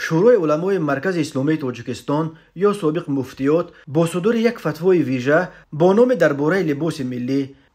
شورای علمای مرکز اسلامی تاجیکستان یا سابق مفتیات با صدور یک فتوای ویژه با نام درباره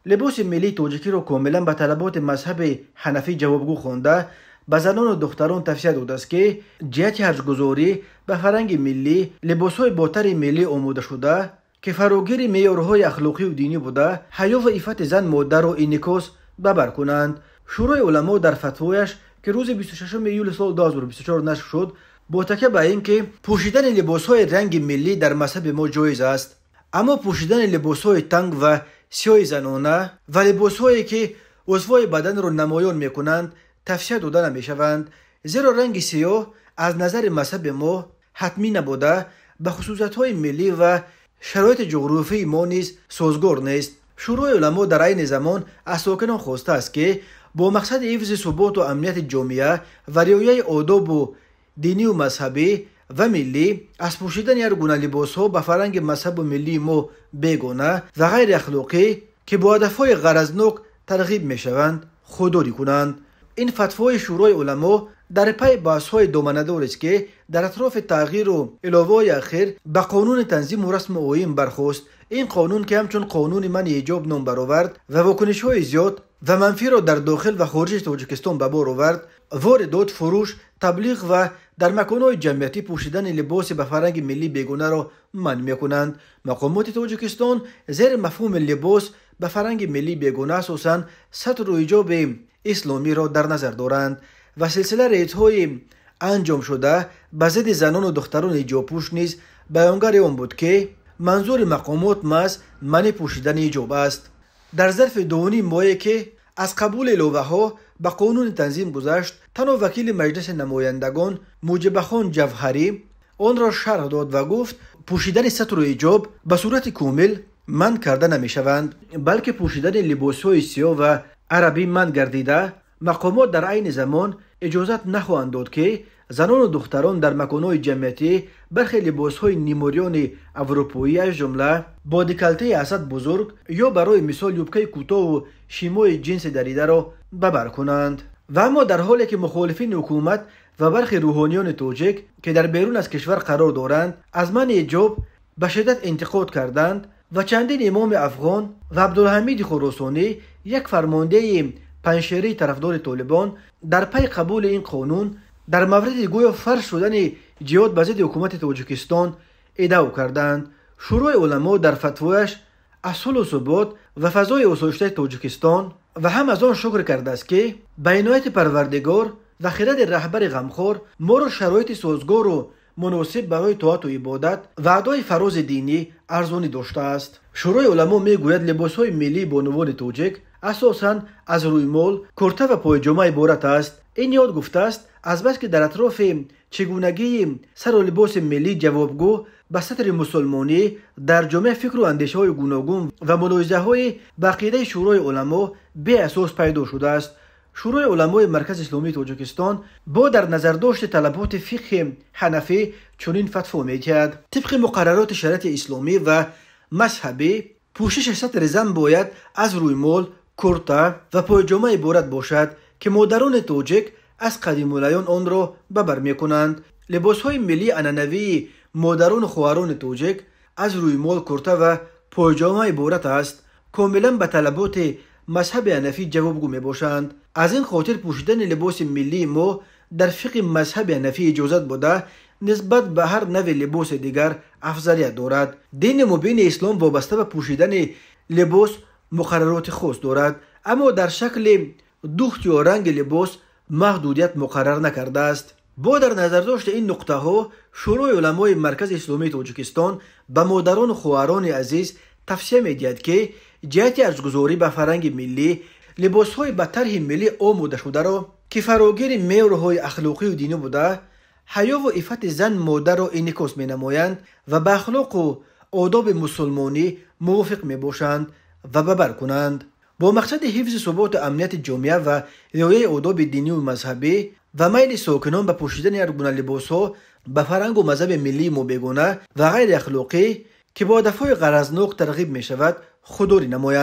لباس ملی تاجیکی را کاملا به طلبات مذهب حنفی جوابگو خوانده به زنان و دختران توصیه داده است که جهت حرجگذاری به فرهنگ ملی لباسهای با طر ملی آماده شده که فراگیر معیارهای اخلاقی و دینی بوده حیا و عفت زن ماده را انعکاس ببر کنند. شورای علما در فتوایش که روز 26 ایول سال 2024 نشر شد با تکیه به اینکه پوشیدن لباسهای رنگ ملی در مذهب ما جایز است، اما پوشیدن لباسهای تنگ و سیاه زنانه و لباسهایی که عضوای بدن را نمایان میکنند توصیه داده نمیشوند، زیرا رنگ سیاه از نظر مذهب ما حتمی نبوده به خصوصیت‌های ملی و شرایط جغرافی ما نیز سازگار نیست. شورای علما در عین زمان از ساکنان خواسته است که با مقصد حفظ ثبات و امنیت جامعه و رعایت آداب و دینی و مذهبی و ملی از پوشیدن هر گونه لباس‌ها به فرهنگ مذهب و ملی ما بیگانه و غیر اخلاقی که با هدف‌های غرضناک ترغیب می‌شوند خودداری کنند. این فتوای شورای علما در پی بحث‌های دامنه‌دار است که در اطراف تغییر و علاوه‌های اخیر به قانون تنظیم و رسم آیین برخاست. این قانون که همچون قانون منع حجاب نام برآورد و واکنش‌های زیاد و منفی را در داخل و خارج تاجیکستان به بار آورد، واردات، فروش، تبلیغ و در مکان‌های جمعیتی پوشیدن لباس به فرهنگ ملی بیگانه را منع می‌کنند. مقامات تاجیکستان زیر مفهوم لباس به فرهنگ ملی بیگانه اساساً ستر و حجاب اسلامی را در نظر دارند و سلسله ریدهای انجام شده به ضد زنان و دختران حجاب پوش نیز بیانگر آن بود که منظور مقامات محض منع پوشیدن حجاب است. در ظرف 2.5 ماهی که از قبول لوحه‌ها به قانون تنظیم گذشت، تنها وکیل مجلس نمایندگان موجب خان جوهری آن را شرح داد و گفت پوشیدن ستر و حجاب به صورت کامل منع کرده نمی‌شوند، بلکه پوشیدن لباس‌های سیاه و عربی منع گردیده. مقامات در عین زمان اجازت نخواهند داد که زنان و دختران در مکان‌های جمعیتی برخی لباس‌های نیموریان اروپایی از جمله با دکلته اسد بزرگ یا برای مثال یوبکه کوتاه و شیمای جنس دریده را ببر کنند. و اما در حالی که مخالفین حکومت و برخی روحانیان تاجیک که در بیرون از کشور قرار دارند از منع حجاب به شدت انتقاد کردند و چندین امام افغان و عبدالحمید خراسانی یک فرمانده پنشیری طرفدار طالبان در پی قبول این قانون در مورد گویا فرض شدن جهاد به ضد حکومت تاجیکستان ادعا کردند. شورای علما در فتوایش از صلح و ثبات و فضای آسایشته تاجیکستان و هم از آن شکر کرده است که به عنایت پروردگار و خرد رهبر غمخوار ما را شرایط سازگار و مناسب برای طاعت و عبادت و ادای فراز دینی ارزانی داشته است. شورای علما میگوید لباس‌های ملی بانوان تاجیک اساساً از رویمال، کرته و پایجامه عبارت است. این یاد گفته است از بس که در اطراف چگونگی سر و لباس ملی جوابگو به سطر مسلمانی در جامعه فکر و اندیشه‌های گوناگون و ملاحظه‌های به عقیده شورای علما بی اساس پیدا شده است. شورای علمای مرکز اسلامی تاجیکستان با در نظر داشت طلبات فقه حنفی چنین فتوا می‌دهد: طبق مقررات شریعت اسلامی و مذهبی پوشش سطر زن باید از رویمال، کرته و پایجامه عبارت باشد که مادران تاجیک از قدیم الایام آن را به بر می‌کنند. لباس‌های ملی عنعنوی مادران و خواهران تاجیک از رویمال، کرته و پایجامه عبارت است، کاملا به طلبات مذهب حنفی جوابگو میباشند. از این خاطر پوشیدن لباس ملی ما در فقه مذهب حنفی اجازت بوده نسبت به هر نوع لباس دیگر افضلیت دارد. دین مبین اسلام وابسته به پوشیدن لباس مقررات خاص دارد، اما در شکل دوخت یا رنگ لباس محدودیت مقرر نکرده است. با در نظر داشت این نقطه ها شورای علمای مرکز اسلامی تاجیکستان به مادران و خواهران عزیز توصیه می‌دهد که جهت ارزگذاری به فرهنگ ملی لباس‌های به طرح ملی آماده شده را که فراگیر معیارهای اخلاقی و دینی بوده حیا و عفت زن ماده را انعکاس می‌نمایند و به اخلاق و آداب مسلمانی موافق میباشند و ببر کنند. با مقصد حفظ ثبات و امنیت جامعه و رعایت آداب دینی و مذهبی و میل ساکنان به پوشیدن هر گونه لباس‌ها به فرهنگ و مذهب ملی ما بیگانه و غیر اخلاقی که با هدف‌های غرضناک ترغیب می‌شود خودداری نمایند.